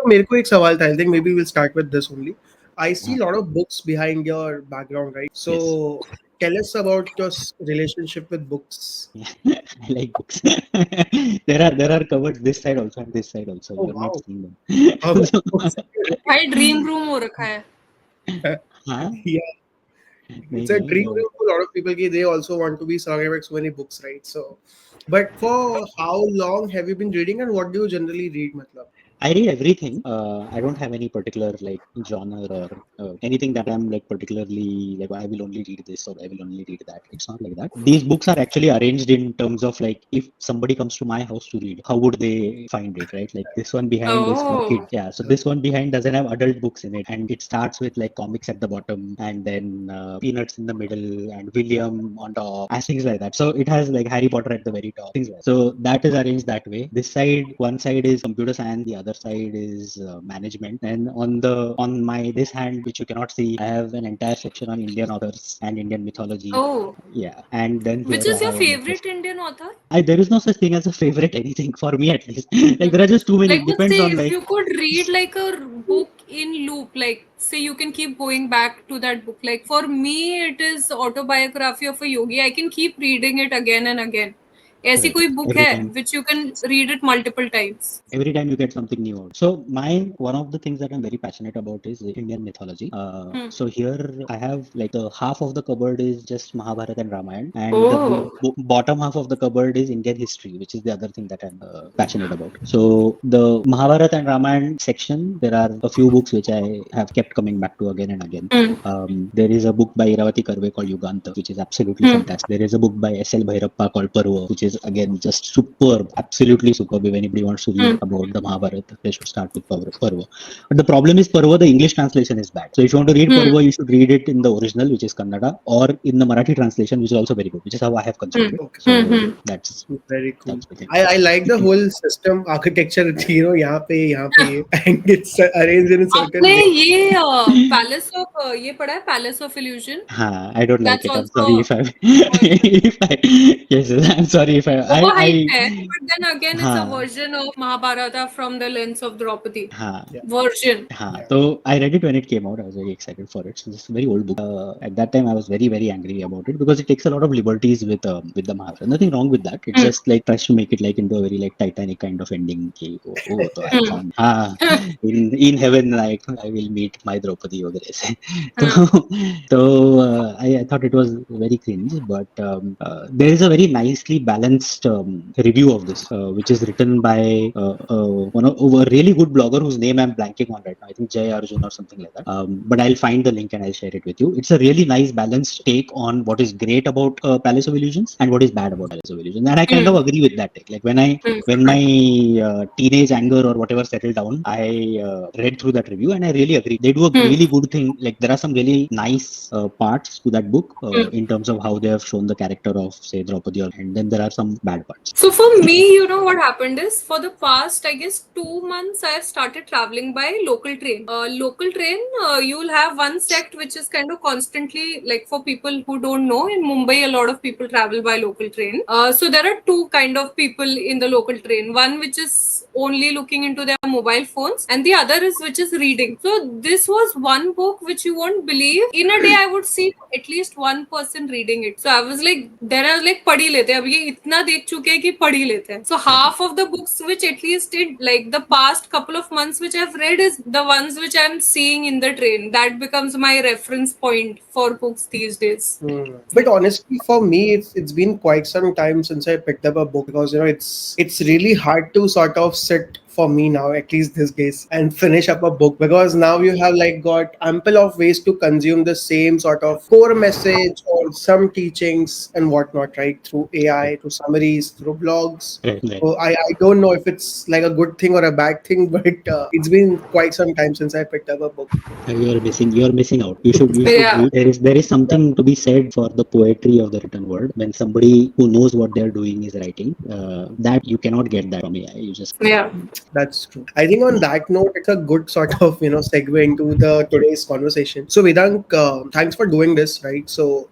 मेरे को एक सवाल था. I think maybe we'll start with this only. I see a lot of books behind your background, right? So Yes. tell us about your relationship with books. I like books. There are cupboards this side also and this side also. Oh You are not wow. seeing them. How many So, books have you भाई dream room हो रखा है. read? हाँ, Yeah, नहीं it's a dream नहीं. for a lot of people. They also want to be surrounded by so many books, right? So, but for how long have you been reading, and what do you generally read, matlab? I read everything. I don't have any particular like genre or anything that I'm like particularly like I will only read this or I will only read that. It's not like that. These books are actually arranged in terms of like if somebody comes to my house to read, how would they find it, right? Like this one behind is for kids. Oh. Yeah. So this one behind doesn't have adult books in it, and it starts with like comics at the bottom, and then Peanuts in the middle, and William on top, and things like that. So it has like Harry Potter at the very top, things like that. So that is arranged that way. This side, one side is computer science, the other side is management, and on my this hand, which you cannot see, I have an entire section on Indian authors and Indian mythology. Oh. Yeah, and then here Which I is your have an interest. favorite Indian author? There is no such thing as a favorite anything for me at least. Like there are just too many. It Like, let's depends say on if like. you could read like a book in loop, like say you can keep going back to that book. Like for me, it is Autobiography of a Yogi. I can keep reading it again and again. ऐसी Right. कोई book Every है time. which you can read it multiple times. Every time you get something new out. So one of the things that I'm very passionate about is Indian mythology. So here I have like the half of the cupboard is just Mahabharata and Ramayana, and the Oh. bottom half of the cupboard is Indian history, which is the other thing that I'm passionate about. So the Mahabharata and Ramayana section, there are a few books which I have kept coming back to again and again. There is a book by Iravati Karve called Yuganta, which is absolutely fantastic. There is a book by S.L. Bhairappa called Parva, which is again just superb, absolutely superb. If anybody wants to read about the Mahabharata, they should start with Parva. But the problem is Parva, the English translation is bad. So if you want to read Parva, you should read it in the original, which is Kannada, or in the Marathi translation, which is also very good, which is how I have consumed it. Okay. So that's Very cool. the thing. I like the whole system architecture. यहाँ पे, and it's arranged in a certain आपने way. ये Palace of ये पढ़ा है Palace of Illusion? I don't like That's it. I'm sorry also if I, version. if I, yes, I'm sorry if Overhyped I, है, but then again it's a हाँ, version of Mahabharata from the lens of Draupadi. हाँ. Version. So I read it when it came out. I was very excited for it. So it's a very old book. At that time, I was very, very angry about it because it takes a lot of liberties with the Mahabharata. Nothing wrong with that. It just like tries to make it like into a very like Titanic kind of ending. So I found in heaven like I will meet my Draupadi वगैरह से. So I thought it was very cringe, but there is a very nicely balanced review of this, which is written by a really good blogger whose name I'm blanking on right now. I think Jay Arjun or something like that. But I'll find the link and I'll share it with you. It's a really nice balanced take on what is great about Palace of Illusions and what is bad about Palace of Illusions. And I kind of agree with that take. Like when my teenage anger or whatever settled down, I read through that review and I really agree. They do a really good thing. Like there are some really nice parts to that book in terms of how they have shown the character of say Draupadi, and then there are some bad parts. So for me, you know what happened is for the past, I guess 2 months, I've started traveling by local train. Local train, you'll have one sect which is kind of constantly like for people who don't know, in Mumbai, a lot of people travel by local train. So there are two kind of people in the local train. One which is only looking into their mobile phones, and the other is which is reading. So this was one book which you won't believe. In a day, I would see at least one person reading it. So I was like, पढ़ी लेते हैं अब ये इतना देख चुके हैं कि पढ़ ही लेते हैं. So half of the books which at least in like the past couple of months which I've read is the ones which I'm seeing in the train. That becomes my reference point for books these days. But honestly, for me, it's been quite some time since I picked up a book because it's really hard to sort of sit for me now, at least these days, and finish up a book because now you have like got ample of ways to consume the same sort of core message or some teachings and whatnot, right? Through AI, through summaries, through blogs. Right. So I don't know if it's like a good thing or a bad thing, but it's been quite some time since I picked up a book. You're missing out. You should Yeah. read. There is something to be said for the poetry of the written word. When somebody who knows what they're doing is writing, that you cannot get that from AI. You just Yeah. That's true. I think on that note, it's a good sort of segue into the today's conversation. So Vedank, thanks for doing this. Right. So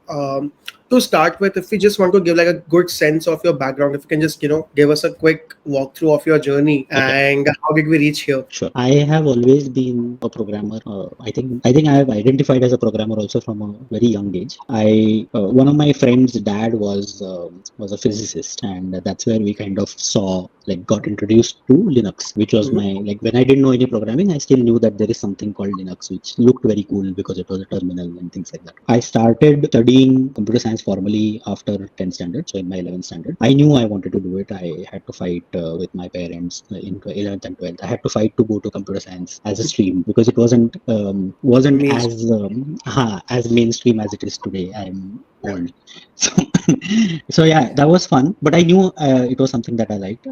to start with, if we just want to give like a good sense of your background, if you can just, give us a quick walkthrough of your journey Okay. and how did we reach here? Sure. I have always been a programmer. I think I have identified as a programmer also from a very young age. I One of my friend's dad was a physicist, and that's where we kind of saw, like, got introduced to Linux, which was Mhm. my, like, when I didn't know any programming, I still knew that there is something called Linux, which looked very cool because it was a terminal and things like that. I started studying computer science formally after 10th standard, so in my 11th standard. I knew I wanted to do it. I had to fight with my parents in 11th and 12th. I had to fight to go to computer science as a stream because it wasn't Means. as mainstream as it is today. I'm old, so so yeah, that was fun. But I knew it was something that I liked.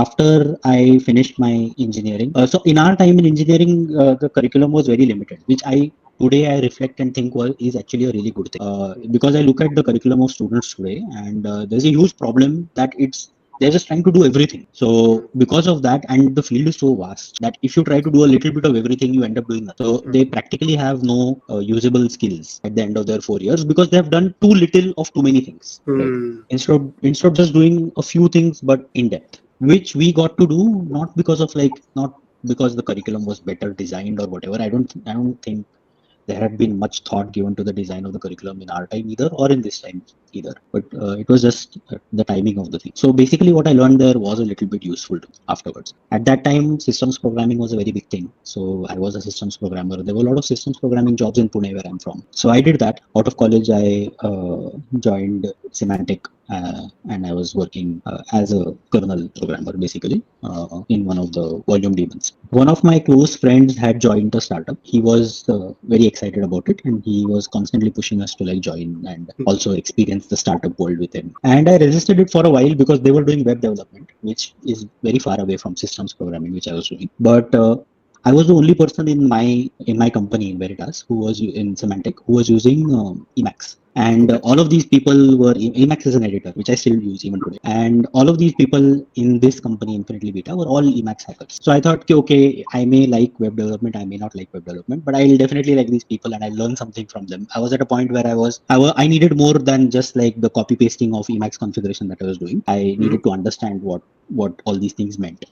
After I finished my engineering, so in our time in engineering, the curriculum was very limited, which I today I reflect and think was is actually a really good thing, because I look at the curriculum of students today, and there's a huge problem that they're just trying to do everything. So because of that, and the field is so vast that if you try to do a little bit of everything, you end up doing nothing. So they practically have no usable skills at the end of their 4 years because they have done too little of too many things. Right? Hmm. Instead of just doing a few things but in depth, which we got to do, not because the curriculum was better designed or whatever. I don't think there had been much thought given to the design of the curriculum in our time either, or in this time either. But it was just the timing of the thing. So basically, what I learned there was a little bit useful to me afterwards. At that time, systems programming was a very big thing. So I was a systems programmer. There were a lot of systems programming jobs in Pune, where I'm from. So I did that. Out of college, I joined Semantic, and I was working as a kernel programmer, basically, in one of the volume daemons. One of my close friends had joined a startup. He was very excited about it, and he was constantly pushing us to, like, join and also experience the startup world with him. And I resisted it for a while because they were doing web development, which is very far away from systems programming, which I was doing. But I was the only person in my company in Veritas who was in Semantic who was using Emacs. And Okay. all of these people were Emacs is an editor, which I still use even today. And all of these people in this company, Infinitely Beta, were all Emacs hackers. So I thought, okay, I may like web development, I may not like web development, but I'll definitely like these people and I'll learn something from them. I was at a point where I needed more than just like the copy pasting of Emacs configuration that I was doing. I Mhm. needed to understand what all these things meant.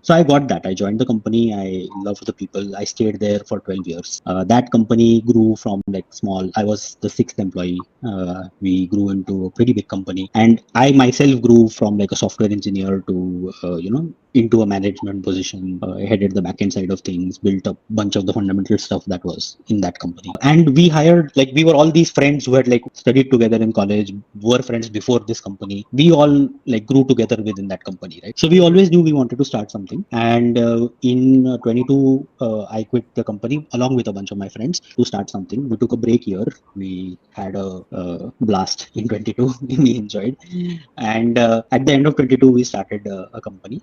So I got that. I joined the company. I loved the people. I stayed there for 12 years. That company grew from, like, small. I was the sixth employee. We grew into a pretty big company. And I myself grew from, like, a software engineer to, into a management position. I headed the backend side of things, built up a bunch of the fundamental stuff that was in that company. And we were all these friends who had, like, studied together in college, were friends before this company. We all, like, grew together within that company, right? So we always knew we wanted to start something. And in 22, I quit the company along with a bunch of my friends to start something. We took a break year. We had a blast in 22. We enjoyed. And at the end of 22, we started a company.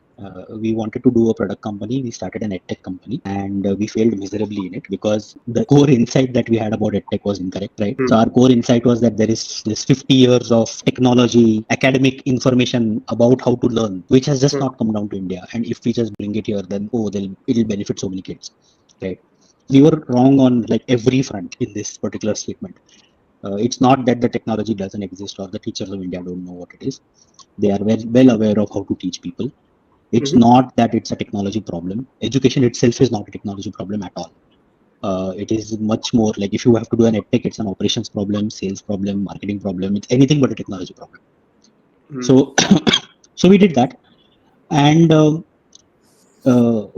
We wanted to do a product company. We started an edtech company, and we failed miserably in it because the core insight that we had about edtech was incorrect, right? So our core insight was that there is this 50 years of technology, academic information about how to learn, which has just not come down to India. And if we just bring it here, then it'll benefit so many kids, right? We were wrong on, like, every front in this particular statement. It's not that the technology doesn't exist or the teachers of India don't know what it is. They are well aware of how to teach people. It's Mhm. not that it's a technology problem. Education itself is not a technology problem at all. It is much more like, if you have to do an edtech, it's an operations problem, sales problem, marketing problem. It's anything but a technology problem. Mhm. So, so we did that, and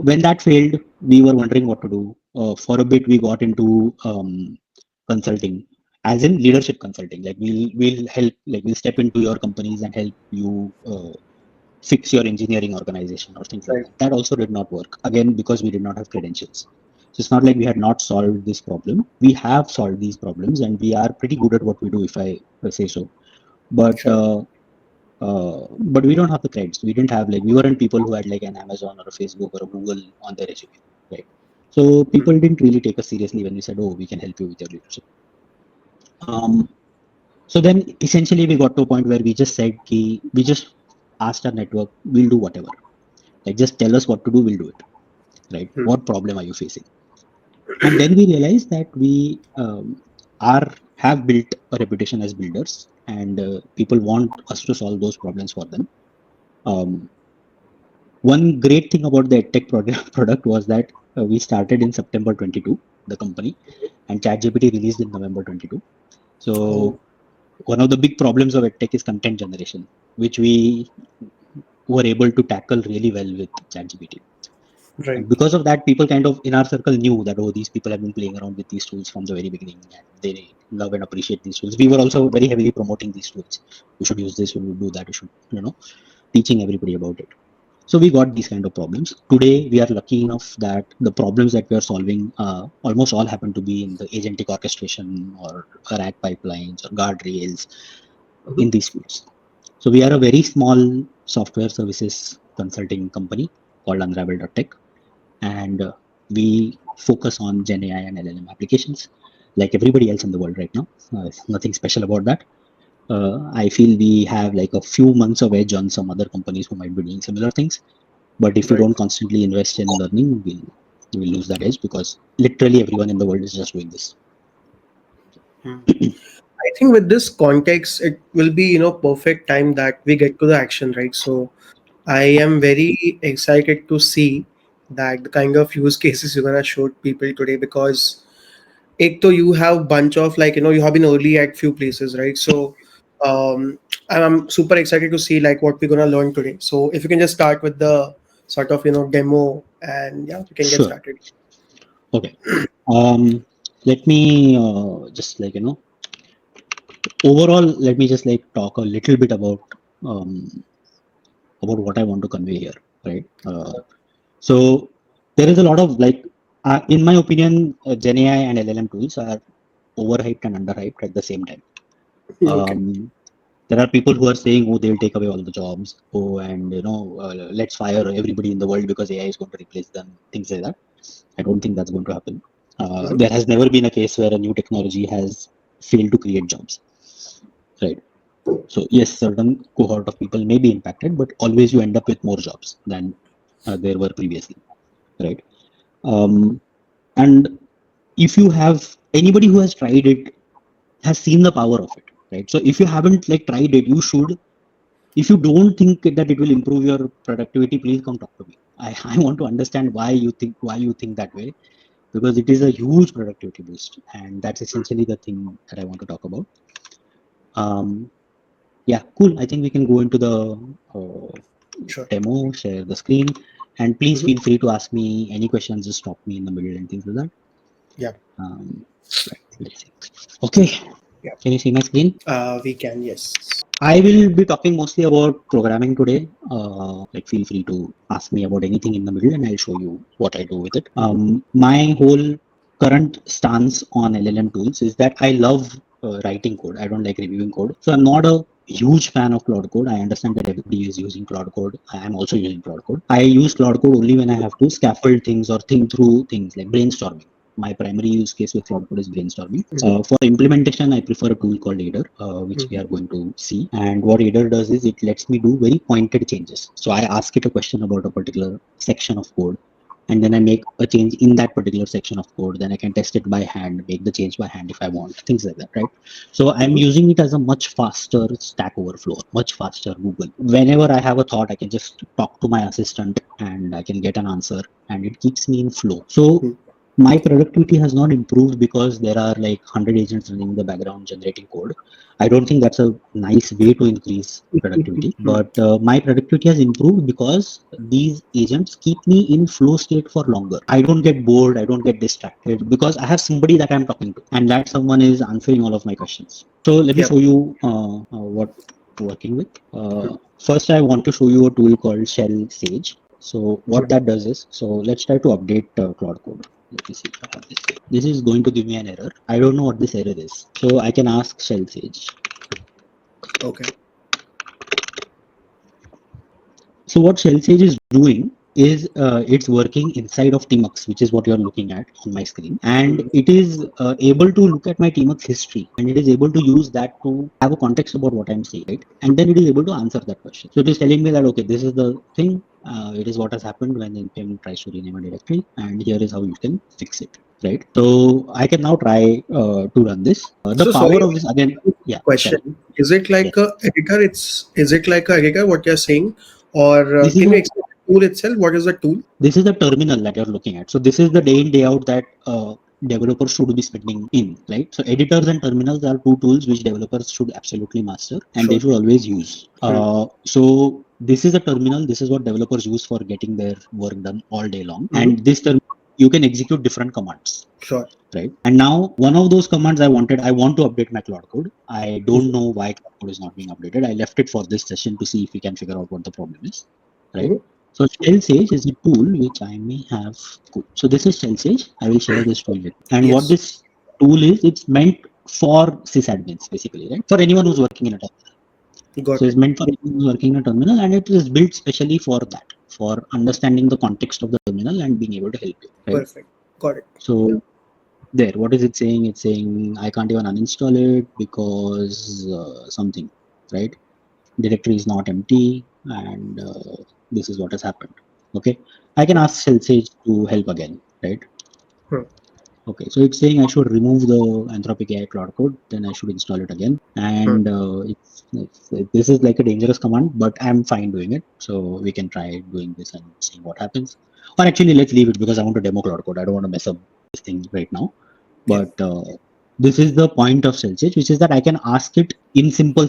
when that failed, we were wondering what to do. For a bit, we got into consulting, as in leadership consulting. Like, we'll step into your companies and help you fix your engineering organization or things like Right. that. That also did not work, again, because we did not have credentials. So it's not like we had not solved this problem. We have solved these problems, and we are pretty good at what we do, if I say so. But Sure. but we don't have the credits. We didn't have, like, we weren't people who had, like, an Amazon or a Facebook or a Google on their resume, right? So people didn't really take us seriously when we said, "Oh, we can help you with your leadership." Um, so then essentially we got to a point where we just said, we just asked our network, "We'll do whatever. Like, just tell us what to do, we'll do it." Right? Mhm. What problem are you facing? And then we realized that we are have built a reputation as builders, and people want us to solve those problems for them. Um, One great thing about the EdTech product was that we started in September 22, the company, and ChatGPT released in November 22. Oh, So one of the big problems of EdTech is content generation, which we were able to tackle really well with ChatGPT. right. And because of that, people kind of in our circle knew that, oh, these people have been playing around with these tools from the very beginning and they love and appreciate these tools. We were also very heavily promoting these tools. You should use this, you should do that, you should, teaching everybody about it. So we got these kind of problems. Today, we are lucky enough that the problems that we are solving almost all happen to be in the agentic orchestration or RAG pipelines or guardrails in these fields. So we are a very small software services consulting company called Unravel.tech, and we focus on Gen AI and LLM applications like everybody else in the world right now. Nothing special about that. I feel we have like a few months of edge on some other companies who might be doing similar things. But if we Right. don't constantly invest in learning, we'll lose that edge because literally everyone in the world is just doing this. Hmm. I think with this context, it will be, perfect time that we get to the action, right? So I am very excited to see that the kind of use cases you're gonna show people today, because एक तो you have bunch of, like, you have been early at few places, right? So um, I'm super excited to see like what we're gonna learn today. So if you can just start with the sort of demo, and yeah, we can get Sure. started. Okay. Let me just overall, let me just talk a little bit um, about what I want to convey here, right? So there is a lot of in my opinion, Gen AI and LLM tools are overhyped and underhyped at the same time. Okay. There are people who are saying, oh, they'll take away all the jobs, oh, and let's fire everybody in the world because AI is going to replace them, things like that. I don't think that's going to happen. Mhm. There has never been a case where a new technology has failed to create jobs, right? So yes, certain cohort of people may be impacted, but always you end up with more jobs than there were previously, right? um, and if you have anybody who has tried it has seen the power of it, right? So if you haven't tried it, you should. If you don't think that it will improve your productivity, please come talk to me. I want to understand why you think that way, because it is a huge productivity boost, and that's essentially the thing that I want to talk about. um, yeah, cool. I think we can go into the uh, Sure. demo, share the screen, and please Mhm. feel free to ask me any questions. Just stop me in the middle and things like that. Yeah. Um, right, let's see. Okay, Yeah. can you see my screen? We can. Yes. I will be talking mostly about programming today. Feel free to ask me about anything in the middle, and I'll show you what I do with it. My whole current stance on LLM tools is that I love writing code. I don't like reviewing code, so I'm not a huge fan of Claude Code. I understand that everybody is using Claude Code. I am also using Claude Code. I use Claude Code only when I have to scaffold things or think through things like brainstorming. My primary use case with Claude Code is brainstorming. For implementation, I prefer a tool called Aider, which we Mhm. are going to see. And what Aider does is it lets me do very pointed changes. So I ask it a question about a particular section of code, and then I make a change in that particular section of code. Then I can test it by hand, make the change by hand if I want, things like that, right? So I'm Mhm. using it as a much faster Stack Overflow, much faster Google. Whenever I have a thought, I can just talk to my assistant and I can get an answer, and it keeps me in flow. So Mhm. my productivity has not improved because there are like 100 agents running in the background generating code. I don't think that's a nice way to increase productivity, Mhm. but my productivity has improved because these agents keep me in flow state for longer. I don't get bored, I don't get distracted because I have somebody that I'm talking to, and that someone is answering all of my questions. So let me Yep. show you what working with. First, I want to show you a tool called Shell Sage. So what that does is, so let's try to update Claude Code. Let me see if I have this. This is going to give me an error. I don't know what this error is. So I can ask Shell Sage. Okay. So what Shell Sage is doing is it's working inside of Tmux, which is what you're looking at on my screen. And Mhm. it is able to look at my Tmux history, and it is able to use that to have a context about what I'm saying, right? And then it is able to answer that question. So it is telling me that, okay, this is the thing. It is what has happened when npm tries to rename a directory, and here is how you can fix it. right? So I can now try to run this. The So power sorry, of this again, yeah, sorry. question. Is it like Yes. a editor? Is it like a editor? What you're saying, or This is can you a explain the tool itself? What is the tool? this is the terminal that you're looking at. So this is the day in day out that developers should be spending in, right? So editors and terminals are two tools which developers should absolutely master and they Sure. should always use. Hmm. So this is a terminal. This is what developers use for getting their work done all day long. Hmm. And this terminal, you can execute different commands, Sure. right? And now one of those commands I want to update my Claude code. I don't know why Claude code is not being updated. I left it for this session to see if we can figure out what the problem is, right? Hmm. So shell sage is a tool which I may have. Cool. So this is shell sage. I will share this tool with you. And what Yes. this tool is, it's meant for sysadmins basically, right? For anyone who's working in a terminal. Got So it's it. meant for anyone who's working in a terminal, and it is built specially for that, for understanding the context of the terminal and being able to help you, right? Perfect. Got it. So there, what is it saying? It's saying I can't even uninstall it because something, right? Directory is not empty, and this is what has happened. Okay, I can ask Cellsage to help again, right? Hmm. Okay, so it's saying I should remove the Anthropic AI Cloud code, then I should install it again, Hmm. and this is like a dangerous command, but I'm fine doing it. So we can try doing this and seeing what happens. Or actually, let's leave it because I want to demo Cloud code. I don't want to mess up this thing right now. Yeah. But this is the point of Cellsage, which is that I can ask it in simple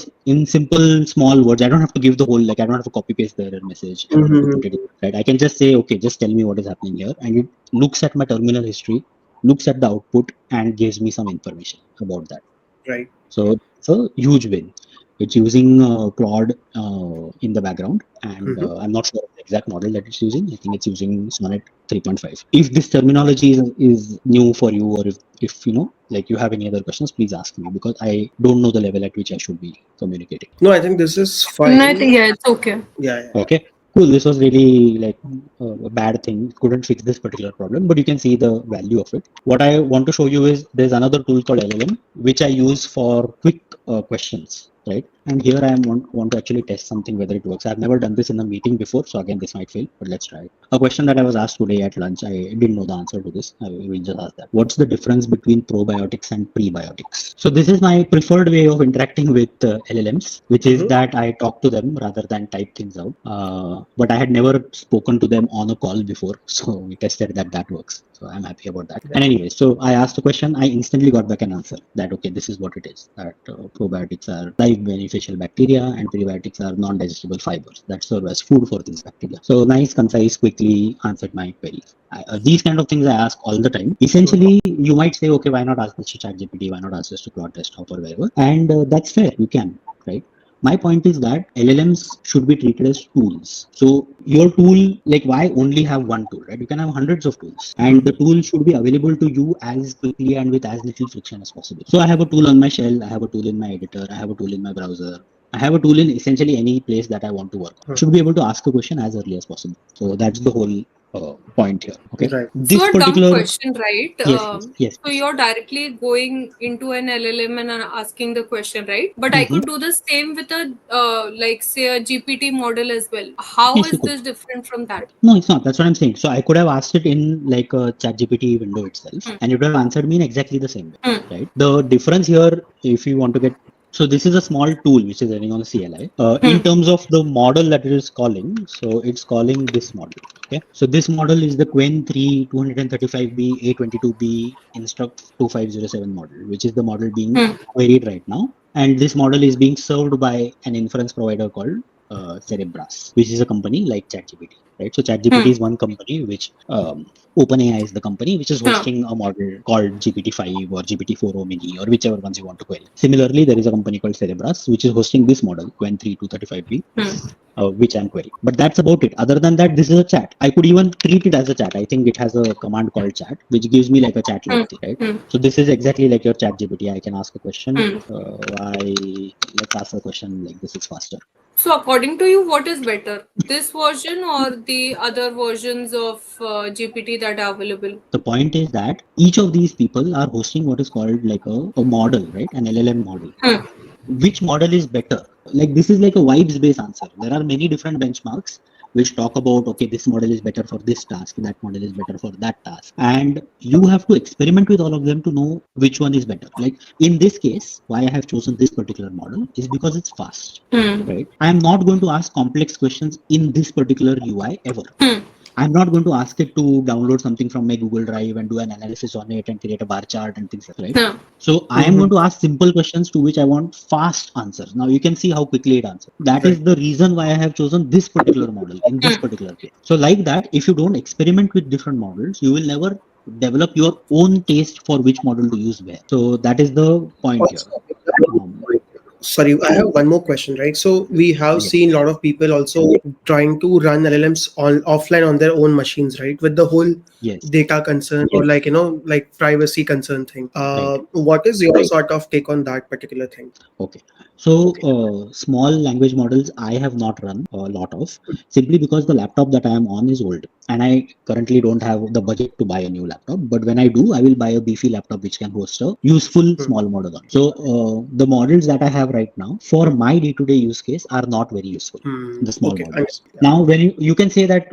small words. I don't have to give the whole, like I don't have to copy paste the error message. I don't have to put it in, Mm-hmm. right. I can just say, okay, just tell me what is happening here, and it looks at my terminal history, looks at the output, and gives me some information about that. Right. So it's a huge win. It's using Claude in the background, and Mm-hmm. I'm not sure of the exact model that it's using. I think it's using Sonnet 3.5. If this terminology is new for you, or if you know, like you have any other questions, please ask me because I don't know the level at which I should be communicating. No, I think this is No, I fine. think, yeah, it's okay. Yeah. Yeah. Okay, cool. This was really like a bad thing. Couldn't fix this particular problem, but you can see the value of it. What I want to show you is there's another tool called LLM, which I use for quick questions, right? And here I want to actually test something whether it works. I've never done this in a meeting before, so again this might fail, but let's try it. A question that I was asked today at lunch, I didn't know the answer to this. I will just ask that. What's the difference between probiotics and prebiotics? So this is my preferred way of interacting with LLMs, which is Mm-hmm. that I talk to them rather than type things out. But I had never spoken to them on a call before, so we tested that works. So I'm happy about that. And anyway, so I asked a question, I instantly got back an answer that okay, this is what it is. That probiotics are live beneficial bacteria and prebiotics are non-digestible fibers that serve as food for these bacteria. So nice, concise, quickly answered my queries. These kind of things I ask all the time. Essentially, you might say, okay, why not ask this to ChatGPT? Why not ask this to Claude Desktop or wherever? And that's fair. You can, right? My point is that LLMs should be treated as tools. So your tool, like why only have one tool, right? You can have hundreds of tools and the tool should be available to you as quickly and with as little friction as possible. So I have a tool on my shell, I have a tool in my editor, I have a tool in my browser. I have a tool in essentially any place that I want to work on. I should be able to ask a question as early as possible. So that's the whole point here. Okay. Right. This So a dumb particular, question, right? yes, please. Yes, So please. you're directly going into an LLM and asking the question, right? But I Mm-hmm. could do the same with a like say a GPT model as well. How Yes, you is could. this different from that? No, it's not. That's what I'm saying. So I could have asked it in like a ChatGPT window itself, Hmm. and it would have answered me in exactly the same way, Hmm. right? The difference here, if you want to get, so this is a small tool which is running on the CLI. In Hmm. terms of the model that it is calling, so it's calling this model. Okay, so this model is the Quen 3 235B A22B Instruct 2507 model, which is the model being Hmm. queried right now. And this model is being served by an inference provider called Cerebras, which is a company like ChatGPT, right? So ChatGPT Hmm. is one company which OpenAI is the company which is Huh. hosting a model called GPT-5 or GPT-4o mini or whichever ones you want to query. Similarly, there is a company called Cerebras which is hosting this model Quen 3 235B, Hmm. which I'm querying. But that's about it. Other than that, this is a chat. I could even treat it as a chat. I think it has a command called chat, which gives me like a chat Hmm. like thing, right? Hmm. So this is exactly like your chat GPT. I can ask a question. Hmm. Let's ask a question like this is faster. So according to you, what is better, this version or the other versions of GPT that are available? The point is that each of these people are hosting what is called like a model, right? An LLM model. Which model is better? Like this is like a vibes based answer. There are many different benchmarks. which talk about, okay, this model is better for this task, that model is better for that task, and you have to experiment with all of them to know which one is better. Like in this case, why I have chosen this particular model is because it's fast, right? I am not going to ask complex questions in this particular UI ever. I'm not going to ask it to download something from my Google Drive and do an analysis on it and create a bar chart and things like that, right? Yeah. So I am going to ask simple questions to which I want fast answers. Now you can see how quickly it answers. That is Right. the reason why I have chosen this particular model in this particular case. So like that, if you don't experiment with different models, you will never develop your own taste for which model to use where. So that is the point here. Also, Um, sorry, I have one more question, right? So we have yes. seen a lot of people also trying to run LLMs on offline on their own machines, right? With the whole Yes. data concern or like like privacy concern thing. Right. What is your sort of take on that particular thing? Okay. So small language models I have not run a lot of, simply because the laptop that I am on is old and I currently don't have the budget to buy a new laptop. But when I do, I will buy a beefy laptop which can host a useful Hmm. small model on. So the models that I have right now for my day-to-day use case are not very useful. The small Okay, models. understood. Now, when you can say that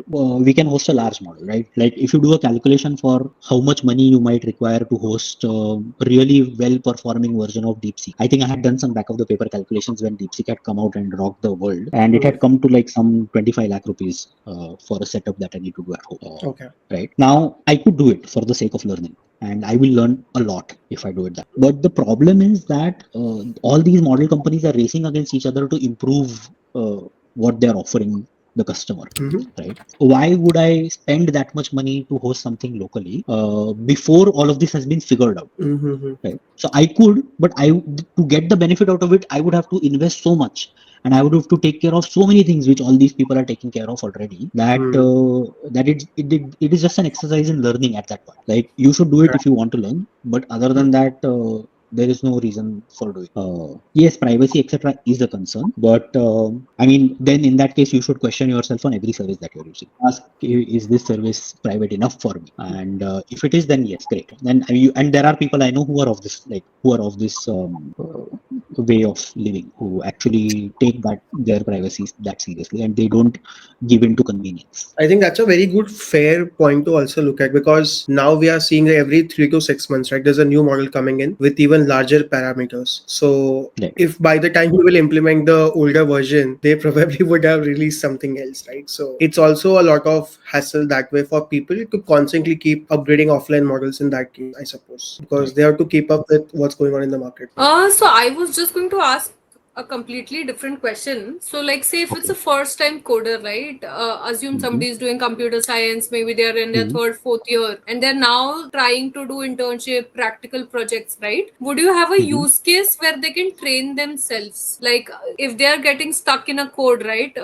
we can host a large model, right? Like if you do a calculation for how much money you might require to host a really well-performing version of DeepSeek. I think I had done some back of the paper calculations when DeepSeek had come out and rocked the world, and it had come to like some 25 lakh rupees for a setup that I need to do at home. Okay. Right now, I could do it for the sake of learning, and I will learn a lot if I do it that. But the problem is that all these model companies are racing against each other to improve what they are offering the customer, right? Why would I spend that much money to host something locally before all of this has been figured out? Right. So I could, but to get the benefit out of it, I would have to invest so much, and I would have to take care of so many things which all these people are taking care of already. That it is just an exercise in learning at that point. Like you should do it if you want to learn, but other than that. There is no reason for doing. Yes, privacy, etc., is a concern, but I mean, then in that case, you should question yourself on every service that you're using. Ask, is this service private enough for me? And if it is, then yes, great. Then and there are people I know who are of this, way of living, who actually take that their privacy that seriously, and they don't give in to convenience. I think that's a very good, fair point to also look at, because now we are seeing that every 3 to 6 months, right, there's a new model coming in with even larger parameters. So Right. if by the time you will implement the older version, they probably would have released something else, right? So it's also a lot of hassle that way for people to constantly keep upgrading offline models in that case, I suppose, because Right. they have to keep up with what's going on in the market. So I was just going to ask a completely different question. So, like, say if it's Okay. a first time coder, right? Assume Mm-hmm. somebody is doing computer science, maybe they're in their Mm-hmm. third, fourth year, and they're now trying to do internship, practical projects, right? Would you have a Mm-hmm. use case where they can train themselves? Like, if they're getting stuck in a code, right?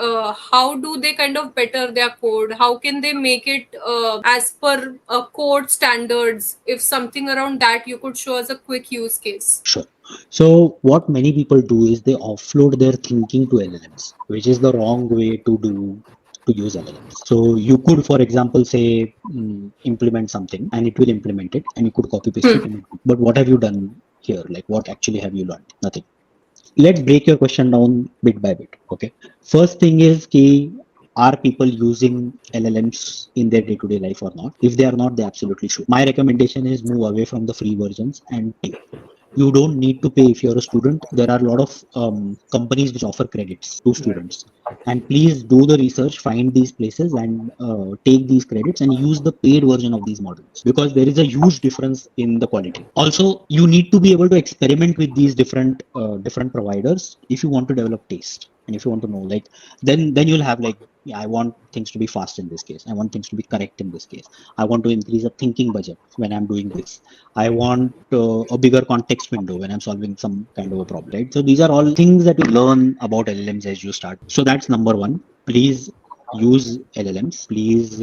How do they kind of better their code? How can they make it as per code standards? If something around that you could show as a quick use case. Sure. So what many people do is they offload their thinking to LLMs, which is the wrong way to use LLMs. So you could, for example, say implement something, and it will implement it, and you could copy paste it. But what have you done here? Like, what actually have you learned? Nothing. Let's break your question down bit by bit. Okay. First thing is key. Are people using LLMs in their day-to-day life or not? If they are not, they absolutely should. My recommendation is move away from the free versions and pay. You don't need to pay if you're a student. There are a lot of companies which offer credits to Right. students, and please do the research, find these places, and take these credits and use the paid version of these models, because there is a huge difference in the quality. Also, you need to be able to experiment with these different providers if you want to develop taste, and if you want to know, like, then you'll have, like, yeah, I want things to be fast in this case, I want things to be correct in this case, I want to increase the thinking budget when I'm doing this, I want a bigger context window when I'm solving some kind of a problem, right? So these are all things that you learn about LLMs as you start. So that's number one. Please use LLMs. Please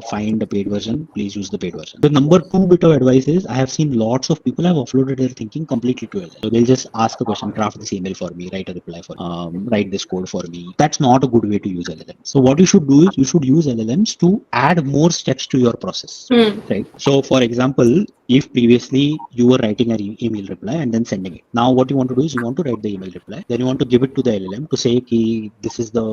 find a paid version. Please use the paid version. The number two bit of advice is, I have seen lots of people have offloaded their thinking completely to LLM. So they'll just ask a question, craft this email for me, write a reply for me, write this code for me. That's not a good way to use LLMs. So what you should do is you should use LLMs to add more steps to your process, right? So for example, If previously you were writing an email reply and then sending it, now what you want to do is you want to write the email reply, then you want to give it to the LLM to say, Ki, this is the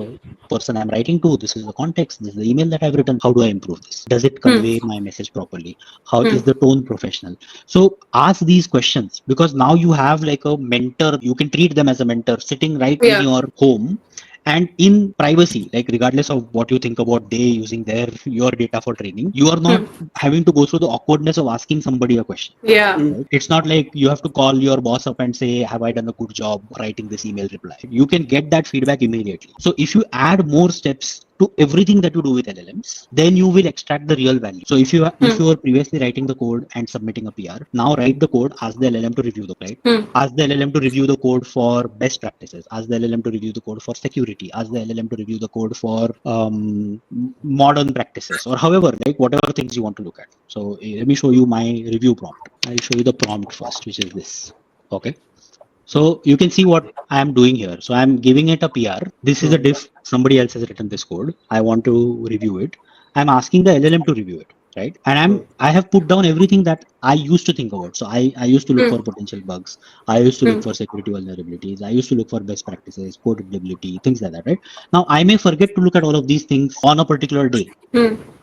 person I'm writing to, this is the context, this is the email that I've written, how do I improve this? Does it convey my message properly? How is the tone professional? So ask these questions, because now you have like a mentor, you can treat them as a mentor sitting right in your home and in privacy, like regardless of what you think about they using your data for training, you are not having to go through the awkwardness of asking somebody a question. Yeah. Right? It's not like you have to call your boss up and say, have I done a good job writing this email reply? You can get that feedback immediately. So if you add more steps to everything that you do with LLMs, then you will extract the real value. So if you were previously writing the code and submitting a PR, now write the code, ask the LLM to review the code, ask the LLM to review the code for best practices, ask the LLM to review the code for security, ask the LLM to review the code for modern practices, or however, like whatever things you want to look at. So let me show you my review prompt. I'll show you the prompt first, which is this. Okay. So you can see what I am doing here. So I'm giving it a PR. This is a diff. Somebody else has written this code. I want to review it. I'm asking the LLM to review it, right? And I have put down everything that I used to think about. So I used to look for potential bugs. I used to look for security vulnerabilities. I used to look for best practices, code readability, things like that, right? Now I may forget to look at all of these things on a particular day,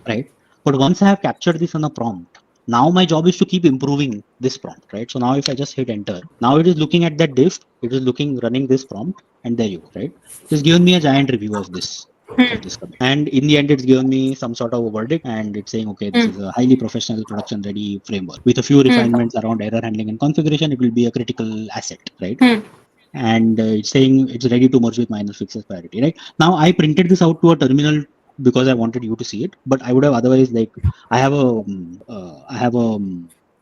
right? But once I have captured this on a prompt, now my job is to keep improving this prompt, right? So now if I just hit enter, now it is looking at that diff, it is running this prompt, and there you go, right? It's given me a giant review of this commit. And in the end, it's given me some sort of a verdict, and it's saying, okay, this is a highly professional production ready framework. With a few refinements around error handling and configuration, it will be a critical asset, right? And it's saying it's ready to merge with minor fixes priority, right? Now I printed this out to a terminal because I wanted you to see it, but I would have otherwise, like, I have a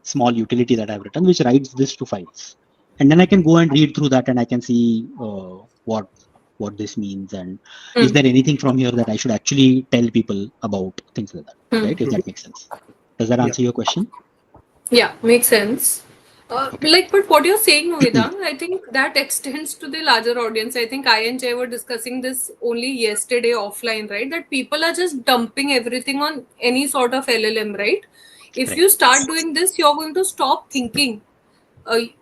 small utility that I've written which writes this to files, and then I can go and read through that, and I can see what this means, and is there anything from here that I should actually tell people about, things like that, right? If that makes sense. Does that answer your question? Yeah, makes sense. Like, but what you're saying, Vedant, I think that extends to the larger audience. I think I and Jay were discussing this only yesterday offline, right? That people are just dumping everything on any sort of LLM, right? If Right. you start doing this, you're going to stop thinking.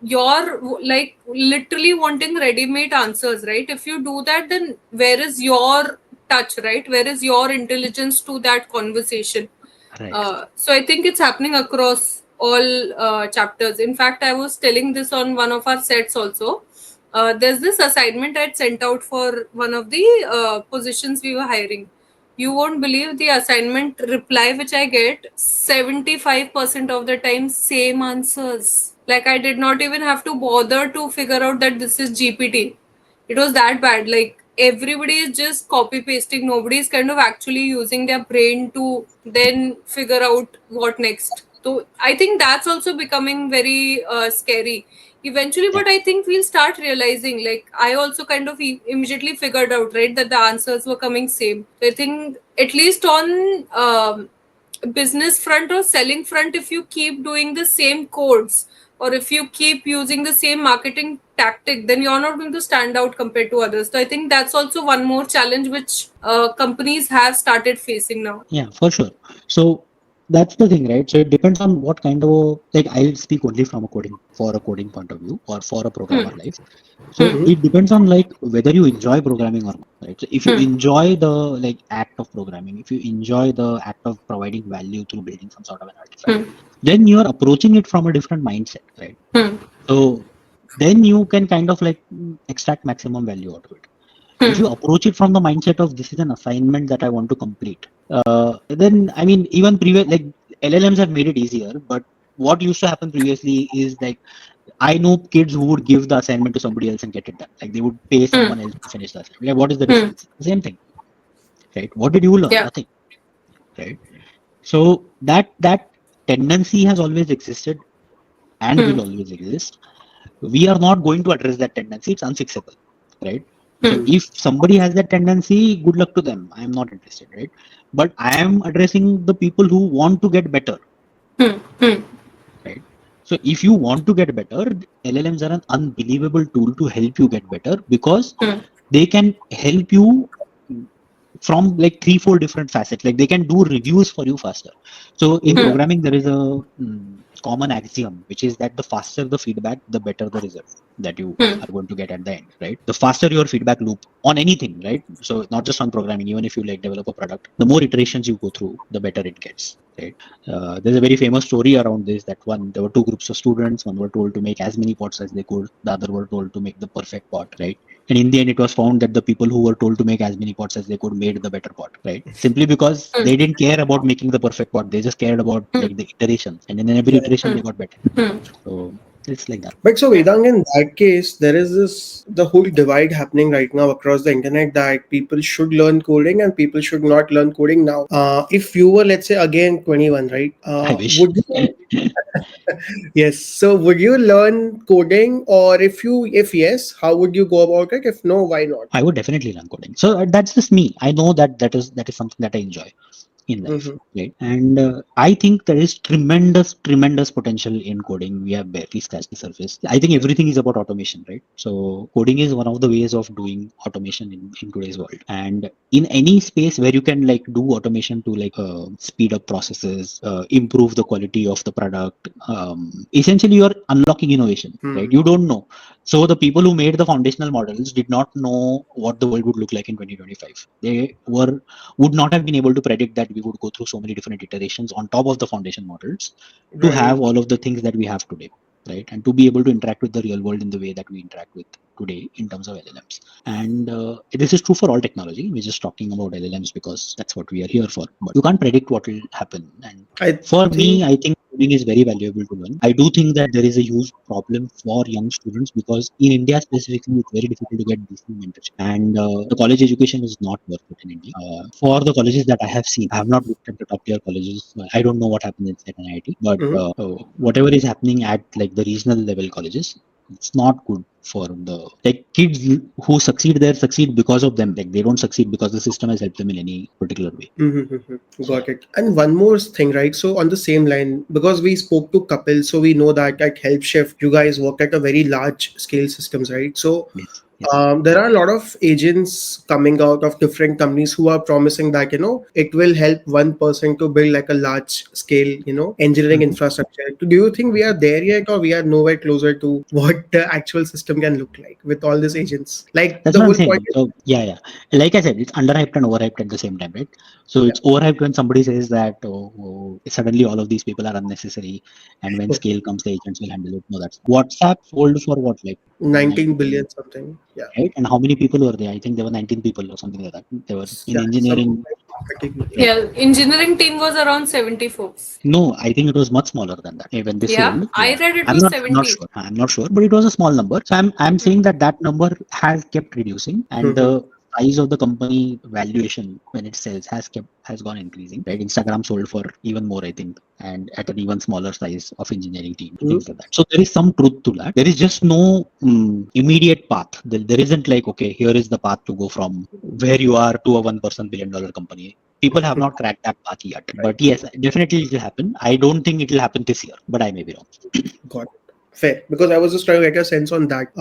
You're like literally wanting ready-made answers, right? If you do that, then where is your touch, right? Where is your intelligence to that conversation? Right. So I think it's happening across all chapters. In fact, I was telling this on one of our sets also. There's this assignment I'd sent out for one of the positions we were hiring. You won't believe the assignment reply which I get 75% of the time, same answers. Like, I did not even have to bother to figure out that this is GPT. It was that bad. Like, everybody is just copy pasting. Nobody is kind of actually using their brain to then figure out what next. So I think that's also becoming very scary eventually. But I think we'll start realizing, like, I also kind of immediately figured out, right, that the answers were coming same. So I think at least on business front or selling front, if you keep doing the same codes, or if you keep using the same marketing tactic, then you're not going to stand out compared to others. So I think that's also one more challenge which companies have started facing now. Yeah, for sure. So that's the thing, right? So it depends on what kind of, like, I'll speak only from a coding point of view, or for a programmer life. So it depends on, like, whether you enjoy programming or not, right? So if you enjoy the, like, act of programming, if you enjoy the act of providing value through building some sort of an artifact, then you are approaching it from a different mindset, right? So then you can kind of, like, extract maximum value out of it. If you approach it from the mindset of this is an assignment that I want to complete, then, I mean, even previous, like, LLMs have made it easier, but what used to happen previously is, like, I know kids who would give the assignment to somebody else and get it done. Like, they would pay someone else to finish the assignment. Like, what is the difference? Same thing, right? What did you learn? Yeah. Nothing, right? So that tendency has always existed and will always exist. We are not going to address that tendency. It's unfixable, right? So if somebody has that tendency, good luck to them. I am not interested, right? But I am addressing the people who want to get better, right? So if you want to get better, LLMs are an unbelievable tool to help you get better, because they can help you from like 3-4 different facets. Like they can do reviews for you faster. So in programming, there is a common axiom, which is that the faster the feedback, the better the result that you are going to get at the end, right? The faster your feedback loop on anything, right? So not just on programming, even if you like develop a product, the more iterations you go through, the better it gets, right? There's a very famous story around this, that there were two groups of students. One were told to make as many pots as they could. The other were told to make the perfect pot, right? And in the end, it was found that the people who were told to make as many pots as they could made the better pot, right? Simply because they didn't care about making the perfect pot. They just cared about like the iterations. And in every iteration, they got better. So it's like that. But so Vedang, in that case, there is the whole divide happening right now across the internet that people should learn coding and people should not learn coding now. If you were, let's say, again 21, right? I wish. Would you? Yes. So would you learn coding, or if yes, how would you go about it? If no, why not? I would definitely learn coding. So that's just me. I know that is something that I enjoy in life, Mm-hmm. right? And I think there is tremendous potential in coding. We have barely scratched the surface. I think everything is about automation, right? So coding is one of the ways of doing automation in today's world. And in any space where you can like do automation to like speed up processes, improve the quality of the product, essentially you're unlocking innovation, right? You don't know. So the people who made the foundational models did not know what the world would look like in 2025. They would not have been able to predict that we would go through so many different iterations on top of the foundation models to have Right. all of the things that we have today, right? And to be able to interact with the real world in the way that we interact with today in terms of LLMs. And this is true for all technology. We're just talking about LLMs because that's what we are here for. But you can't predict what will happen. And I for me, think. I think coding is very valuable to learn. I do think that there is a huge problem for young students because in India specifically, it's very difficult to get decent mentorship. And the college education is not worth it in India. For the colleges that I have seen, I have not looked at the top tier colleges. I don't know what happens inside NIT, but Mhm. whatever is happening at like the regional level colleges, it's not good for the like kids who succeed there succeed because of them. Like they don't succeed because the system has helped them in any particular way. Mm-hmm. So yeah. Got it. And one more thing, right? So on the same line, because we spoke to couples, so we know that at HelpShift, you guys work at a very large scale systems, right? So Yes. Yes. there are a lot of agents coming out of different companies who are promising that it will help one person to build like a large scale engineering Mhm. infrastructure. Do you think we are there yet, or we are nowhere closer to what the actual system can look like with all these agents? Like That's the what I'm whole point saying. is, So yeah. Like I said, it's underhyped and overhyped at the same time, right? So yeah. it's overhyped when somebody says that suddenly all of these people are unnecessary, and when scale comes, the agents will handle it. No, that's WhatsApp sold for what, like 19 billion something. Yeah. right? And how many people were there? I think there were 19 people or something like that. They were in Yeah, something engineering, like 30 billion. right? Yeah, engineering team was around 70 folks. No, I think it was much smaller than that when they Yeah, sold. I Yeah, read it I'm was not. I'm not 70. sure. I'm not sure, but it was a small number. So I'm saying that number has kept reducing, and Mhm. the size of the company valuation when it sells has gone increasing. Right, Instagram sold for even more, I think, and at an even smaller size of engineering team, things like that. So there is some truth to that. There is just no immediate path. There isn't like, okay, here is the path to go from where you are to a $1 billion company. People have not cracked that path yet. But yes, definitely it will happen. I don't think it will happen this year, but I may be wrong. Got it. Fair. Because I was just trying to get a sense on that.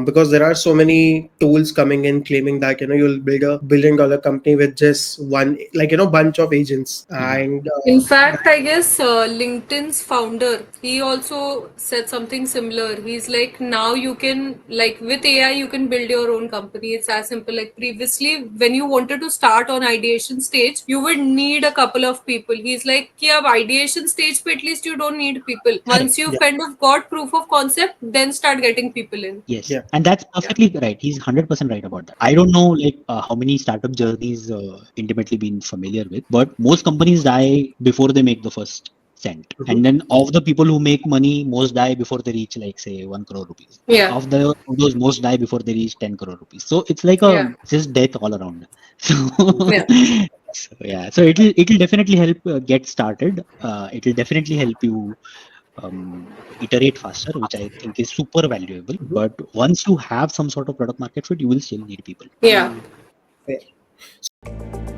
Because there are so many tools coming in claiming that you'll build a $1 billion company with just one, like bunch of agents, Mhm. and In fact, I guess LinkedIn's founder, he also said something similar. He's like, now you can, like, with AI, you can build your own company. It's as simple. Like, previously, when you wanted to start on ideation stage, you would need a couple of people. He's like, yeah, ideation stage, but at least you don't need people. Correct. Once you've yeah, kind of got proof of concept, then start getting people in. Yes, yeah. and that's Yeah. perfectly right. He's 100% right about that. I don't know like how many startup journeys intimately been familiar with, but most companies die before they make the first cent. Mhm. And then of the people who make money, most die before they reach like say 1 crore rupees. Yeah. Of those, most die before they reach 10 crore rupees. So it's like a Yeah. just death all around. So, Yeah. so yeah, so it'll definitely help get started. It'll definitely help you iterate faster, which I think is super valuable. Mhm. But once you have some sort of product market fit, you will still need people. Yeah. Fair.